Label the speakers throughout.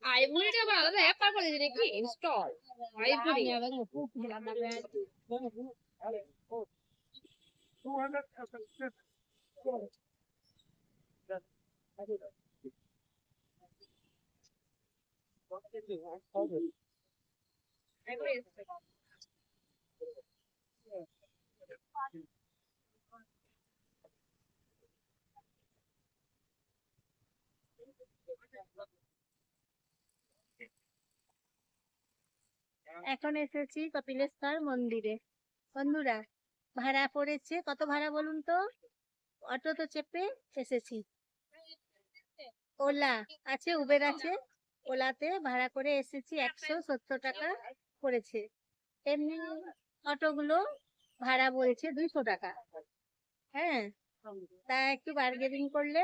Speaker 1: আইফোনটা আবার আলাদা অ্যাপ পার করে দিলে কি ইনস্টল আইফোন
Speaker 2: এখন এসেছি কপিলেশ্বর মন্দিরে। বন্ধুরা, ভাড়া পড়েছে কত ভাড়া বলুন তো? অটো তো চেপে এসেছি। ওলা আছে, উবের আছে, ওলাতে ভাড়া করে এসেছি। 170 টাকা পড়েছে। এমনি অটোগুলো ভাড়া বলছে 200 টাকা। হ্যাঁ, তা একটু বার্গেনিং করলে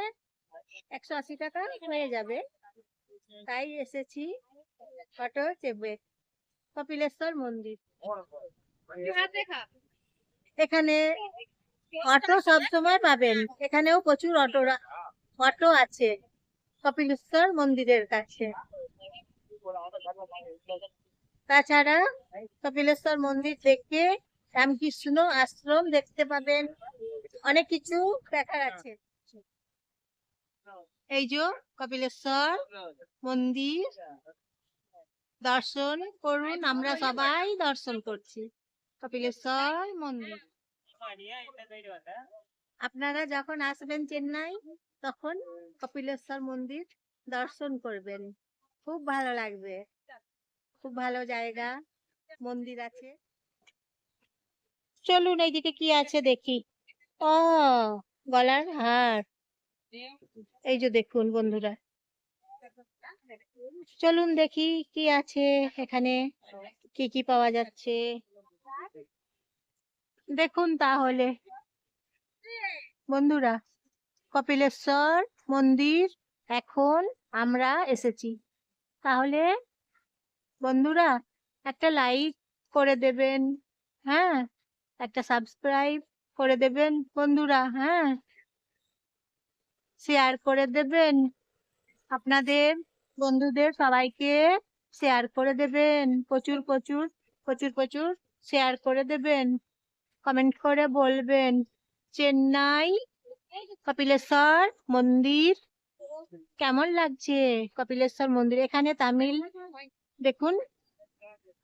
Speaker 2: 180 টাকা হয়ে যাবে। তাই এসেছি অটো চেপে কপিলেশ্বর মন্দির। এখানে অটো সব সময় পাবেন, এখানেও প্রচুর অটো আছে কপিলেশ্বর মন্দিরের কাছে। তাছাড়া কপিলেশ্বর মন্দির দেখে রামকৃষ্ণ আশ্রম দেখতে পাবেন, অনেক কিছু দেখার আছে। এই যে কপিলেশ্বর মন্দির দর্শন করুন, আমরা সবাই দর্শন করছি কপিলেশ্বর মন্দির। আপনারা যখন আসবেন চেন্নাই তখন কপিলেশ্বর মন্দির দর্শন করবেন, খুব ভালো লাগবে। খুব ভালো জায়গা, মন্দির আছে। চলুন এইদিকে কি আছে দেখি। ও, গলার হার। এই যে দেখুন বন্ধুরা, চলুন দেখি কি আছে এখানে, কি কি পাওয়া যাচ্ছে দেখুন। তাহলে বন্ধুরা, কপিলেশ্বর মন্দির এখন আমরা এসেছি। তাহলে বন্ধুরা একটা লাইক করে দেবেন, হ্যাঁ, একটা সাবস্ক্রাইব করে দেবেন বন্ধুরা, হ্যাঁ, শেয়ার করে দেবেন, আপনাদের বন্ধুদের সবাইকে শেয়ার করে দেবেন, প্রচুর প্রচুর প্রচুর প্রচুর শেয়ার করে দেবেন। কমেন্ট করে বলবেন চেন্নাই কপিলেশ্বর মন্দির কেমন লাগছে। কপিলেশ্বর মন্দির, এখানে তামিল দেখুন,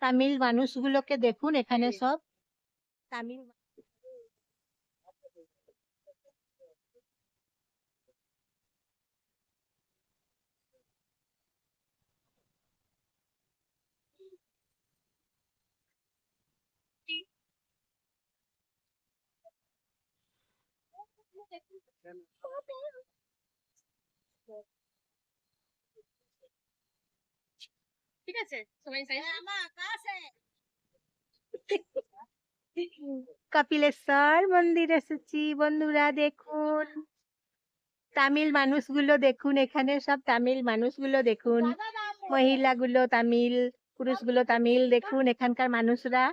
Speaker 2: তামিল মানুষগুলোকে দেখুন, এখানে সব তামিল।
Speaker 1: ঠিক আছে সবাই
Speaker 2: কপিলেশ্বর মন্দির এসেছি বন্ধুরা, দেখুন তামিল মানুষগুলো দেখুন, এখানে সব তামিল মানুষগুলো দেখুন, মহিলাগুলো তামিল, পুরুষগুলো তামিল। দেখুন এখানকার মানুষরা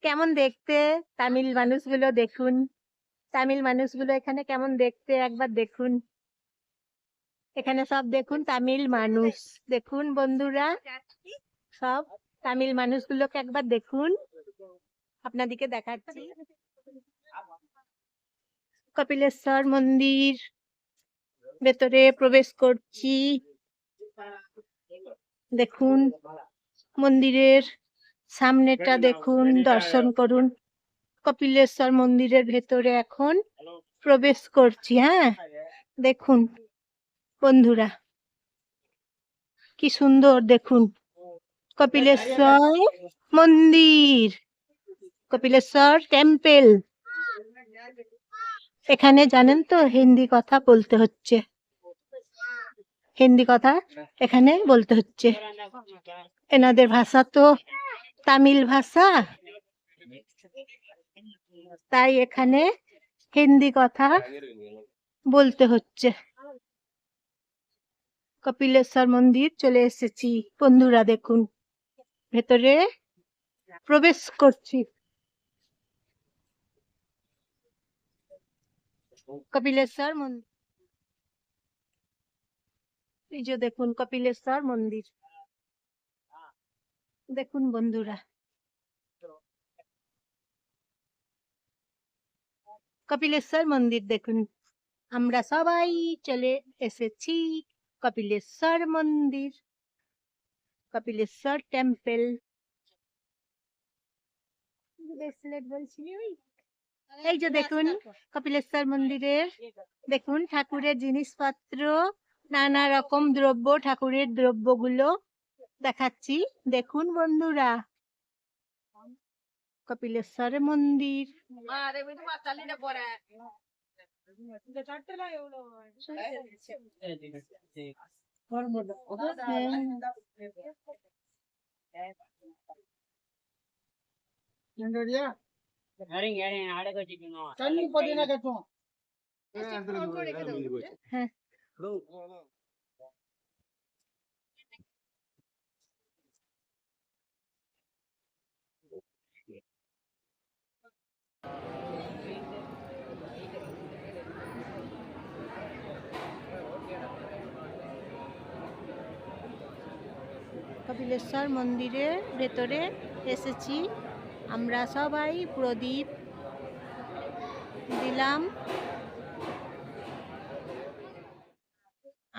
Speaker 2: কেমন দেখতে, তামিল মানুষগুলো দেখুন, তামিল মানুষগুলো এখানে কেমন দেখতে একবার দেখুন। এখানে সব দেখুন তামিল মানুষ, দেখুন বন্ধুরা সব তামিল মানুষগুলোকে একবার দেখুন, আপনাদেরকে দেখাচ্ছি। কপিলেশ্বর মন্দির ভেতরে প্রবেশ করছি, দেখুন মন্দিরের সামনেটা দেখুন, দর্শন করুন। কপিলেশ্বর মন্দিরের ভেতরে এখন প্রবেশ করছি। হ্যাঁ, দেখুন বন্ধুরা কি সুন্দর, দেখুন কপিলেশ্বর মন্দির, কপিলেশ্বর টেম্পল। এখানে জানেন তো হিন্দি কথা বলতে হচ্ছে, হিন্দি কথা এখানে বলতে হচ্ছে। এনাদের ভাষা তো তামিল ভাষা, তাই এখানে হিন্দি কথা বলতে হচ্ছে। কপিলেশ্বর মন্দির চলে এসেছি বন্ধুরা, দেখুন ভেতরে প্রবেশ করছি। কপিলেশ্বর মন্দির, এই যে দেখুন কপিলেশ্বর মন্দির, দেখুন বন্ধুরা কপিলেশ্বর মন্দির দেখুন। আমরা সবাই চলে এসেছি কপিলেশ্বর মন্দির, কপিলেশ্বর টেম্পল। এই যে দেখুন কপিলেশ্বর মন্দিরের, দেখুন ঠাকুরের জিনিসপত্র, নানা রকম দ্রব্য, ঠাকুরের দ্রব্যগুলো দেখাচ্ছি, দেখুন বন্ধুরা কপিলেশ্বর মন্দির। হ্যাঁ, কপিলেশ্বর মন্দিরের ভেতরে এসেছি আমরা সবাই, প্রদীপ দিলাম,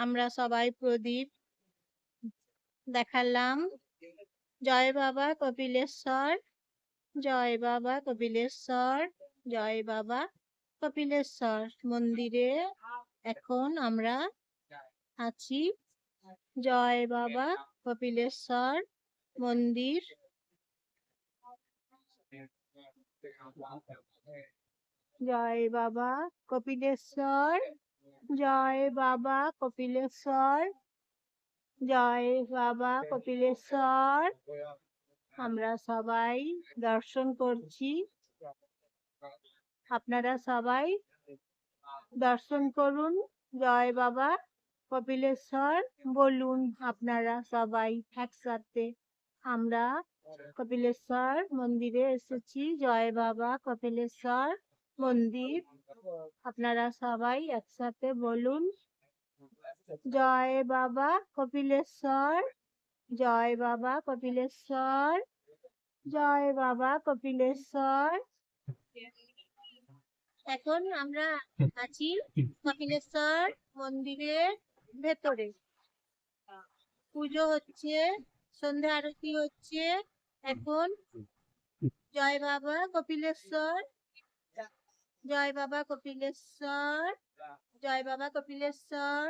Speaker 2: আমরা সবাই প্রদীপ দেখালাম। জয় বাবা কপিলেশ্বর, জয় বাবা কপিলেশ্বর, জয় বাবা কপিলেশ্বর মন্দিরে এখন আমরা আছি। জয় বাবা কপিলেশ্বর মন্দির, জয় বাবা কপিলেশ্বর, জয় বাবা কপিলেশ্বর, জয় বাবা কপিলেশ্বর। আমরা সবাই দর্শন করছি, আপনারা সবাই দর্শন করুন। জয় বাবা কপিলেশ্বর বলুন আপনারা সবাই একসাথে। আমরা কপিলেশ্বর মন্দিরে এসেছি, জয় বাবা কপিলেশ্বর মন্দির, আপনারা সবাই একসাথে বলুন জয় বাবা কপিলেশ্বর, জয় বাবা কপিলেশ্বর, জয় বাবা কপিলেশ্বর। এখন আমরা আছি কপিলেশ্বর মন্দিরের ভেতরে, পুজো হচ্ছে, সন্ধ্যা আরতি হচ্ছে এখন। জয় বাবা কপিলেশ্বর, জয় বাবা কপিলেশ্বর, জয় বাবা কপিলেশ্বর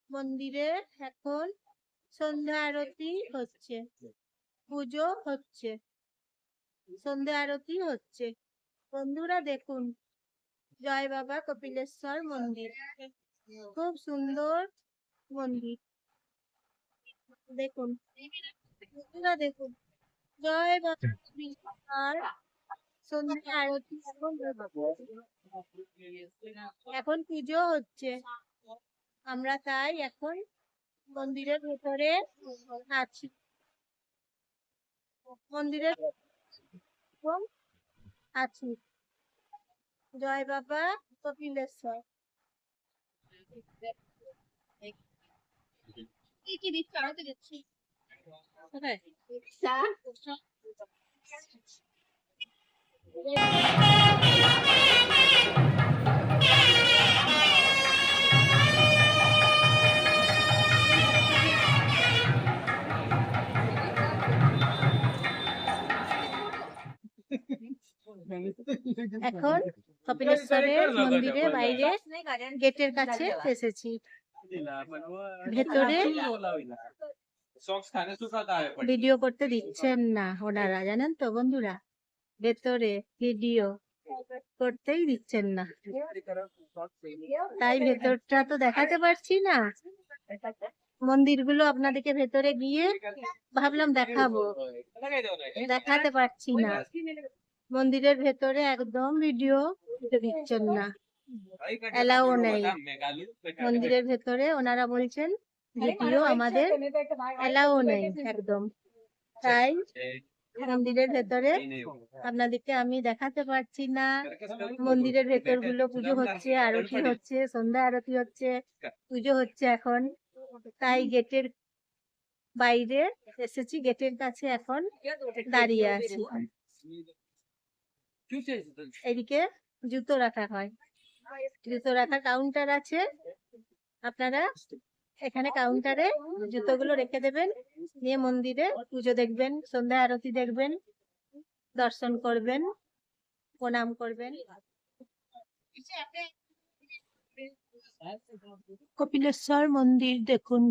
Speaker 2: মন্দিরে এখন সন্ধ্যা আরতি হচ্ছে, পুজো হচ্ছে, সন্ধ্যা আরতি হচ্ছে। বন্ধুরা দেখুন জয় বাবা কপিলেশ্বর মন্দির, খুব সুন্দর মন্দির, দেখুন বন্ধুরা দেখুন জয় বাবা কপিলেশ্বর। সন্ধ্যা আরতি এখন পুজো হচ্ছে, আমরা তাই এখন মন্দিরের ভেতরে আছি, মন্দিরের আছি। জয় বাবা কপিলেশ্বর। কি দিচ্ছি, আরো তো দিচ্ছি এখন কপিলেশ্বরের মন্দিরে বাইরে গেটের কাছে এসেছি, ভেতরে ভিডিও করতে দিচ্ছেন না ওনারা, জানেন তো বন্ধুরা, ভেতরে ভিডিও করতেই দিচ্ছেন না। তাই ভেতরটা তো দেখাতে পারছি না, মন্দিরগুলো আপনাদেরকে ভেতরে গিয়ে ভাবলাম দেখাবো, দেখাতে পারছি না। মন্দিরের ভেতরে একদম ভিডিও দিচ্ছেন না, এলাও নেই। মন্দিরের ভেতরে ওনারা বলছেন ভিডিও আমাদের এলাও নেই একদম। তাই মন্দিরের ভেতরে আপনাদেরকে আমি দেখাতে পারছি না। মন্দিরের ভেতরগুলো পুজো হচ্ছে, আরতি হচ্ছে, সন্ধ্যা আরতি হচ্ছে, পুজো হচ্ছে এখন। তাই গেটের বাইরে এসেছি, গেটের কাছে এখন দাঁড়িয়ে আছি। এদিকে জুতো রাখা হয়, জুতো রাখার কাউন্টার আছে, আপনারা এখানে কাউন্টারে জুতোগুলো রেখে দেবেন, নিয়ে মন্দিরে পুজো দেখবেন, সন্ধ্যা আরতি দেখবেন, দর্শন করবেন, প্রণাম করবেন। কপিলেশ্বর মন্দির দেখুন,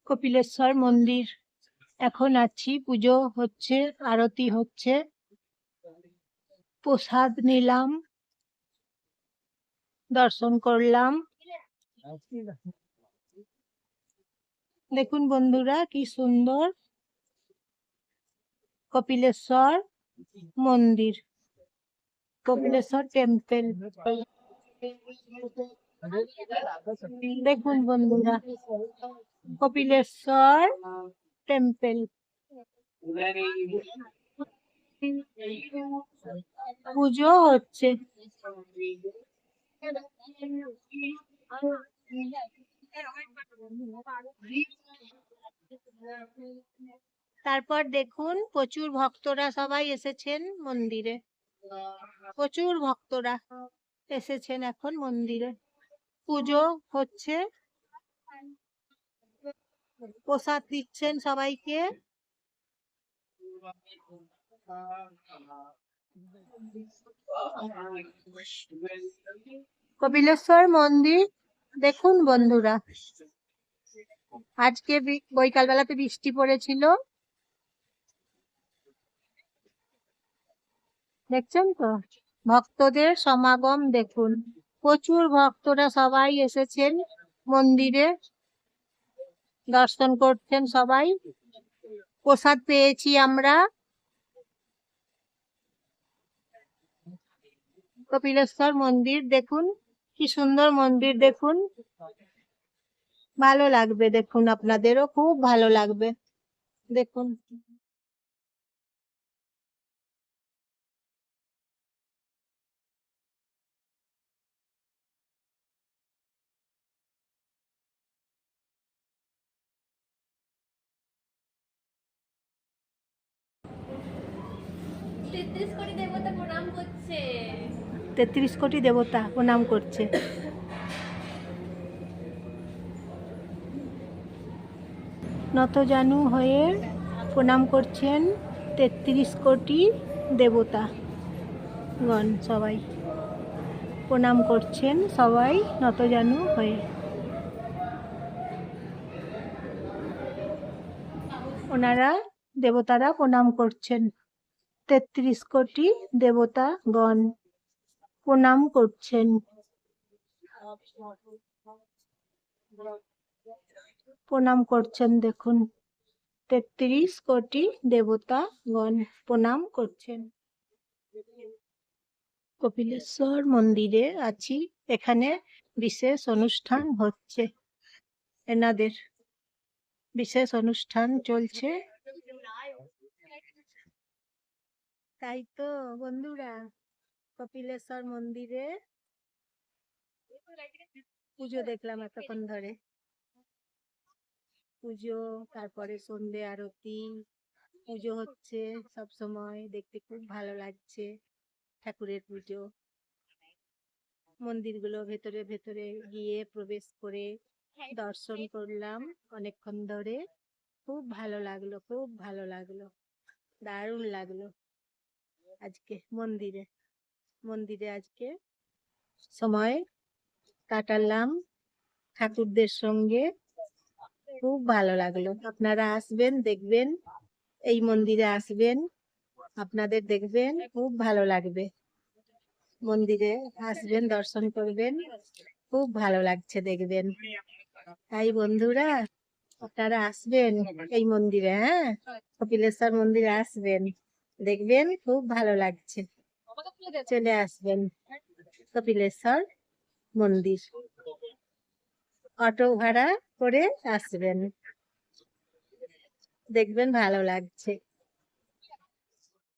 Speaker 2: কপিলেশ্বর মন্দির এখন আছি, পুজো হচ্ছে, আরতি হচ্ছে, প্রসাদ নিলাম, দর্শন করলাম। দেখুন বন্ধুরা কি সুন্দর কপিলেশ্বর মন্দির, কপিলেশ্বর টেম্পল। দেখুন বন্ধুরা কপিলেশ্বর টেম্পল, পুজো হচ্ছে। তারপর দেখুন প্রচুর ভক্তরা সবাই এসেছেন মন্দিরে, প্রচুর ভক্তরা এসেছেন এখন মন্দিরে, পুজো হচ্ছে, প্রসাদ দিচ্ছেন সবাইকে। কপিলেশ্বর মন্দির দেখুন বন্ধুরা, আজকে বৈকাল বেলাতে বৃষ্টি পড়েছিল, দেখছেন তো ভক্তদের সমাগম দেখুন, প্রচুর ভক্তরা সবাই এসেছেন মন্দিরে, দর্শন করছেন সবাই, প্রসাদ পেয়েছি আমরা। কপিলেশ্বর মন্দির দেখুন কি সুন্দর মন্দির, দেখুন ভালো লাগবে, দেখুন আপনাদেরও খুব ভালো লাগবে, দেখুন।
Speaker 1: তেত্রিশ কোটি দেবতা প্রণাম করছে,
Speaker 2: 33 কোটি দেবতা প্রণাম করছে। নতজানু হয়ে প্রণাম করছেন 33 কোটি দেবতা গণ, সবাই প্রণাম করছেন, সবাই নতজানু হয়ে। ওনারা দেবতারা প্রণাম করছেন, 33 কোটি দেবতা গণ প্রণাম করছেন, প্রণাম করছেন। দেখুন 33 কোটি দেবতা গণ প্রণাম করছেন। কপিলেশ্বর মন্দিরে আছি, এখানে বিশেষ অনুষ্ঠান হচ্ছে, এনাদের বিশেষ অনুষ্ঠান চলছে। তাই তো বন্ধুরা কপিলেশ্বর মন্দিরে পুজো দেখলাম এতক্ষণ ধরে, পুজো, তারপরে সন্ধে আরতি, পুজো হচ্ছে সব সময়, দেখতে খুব ভালো লাগছে ঠাকুরের পুজো। মন্দিরগুলো ভেতরে ভেতরে গিয়ে প্রবেশ করে দর্শন করলাম অনেকক্ষণ ধরে, খুব ভালো লাগলো, খুব ভালো লাগলো, দারুণ লাগলো। আজকে মন্দিরে মন্দিরে আজকে সময় কাটালাম ঠাকুরদের সঙ্গে, খুব ভালো লাগলো। আপনারা আসবেন, দেখবেন, এই মন্দিরে আসবেন, আপনাদের দেখবেন খুব ভালো লাগবে। মন্দিরে আসবেন, দর্শন করবেন, খুব ভালো লাগছে দেখবেন। তাই বন্ধুরা, আপনারা আসবেন এই মন্দিরে, হ্যাঁ, কপিলেশ্বর মন্দিরে আসবেন, দেখবেন খুব ভালো লাগছে। চলে আসবেন কপিলেশ্বর মন্দির, অটো ভাড়া করে আসবেন, দেখবেন ভালো লাগছে।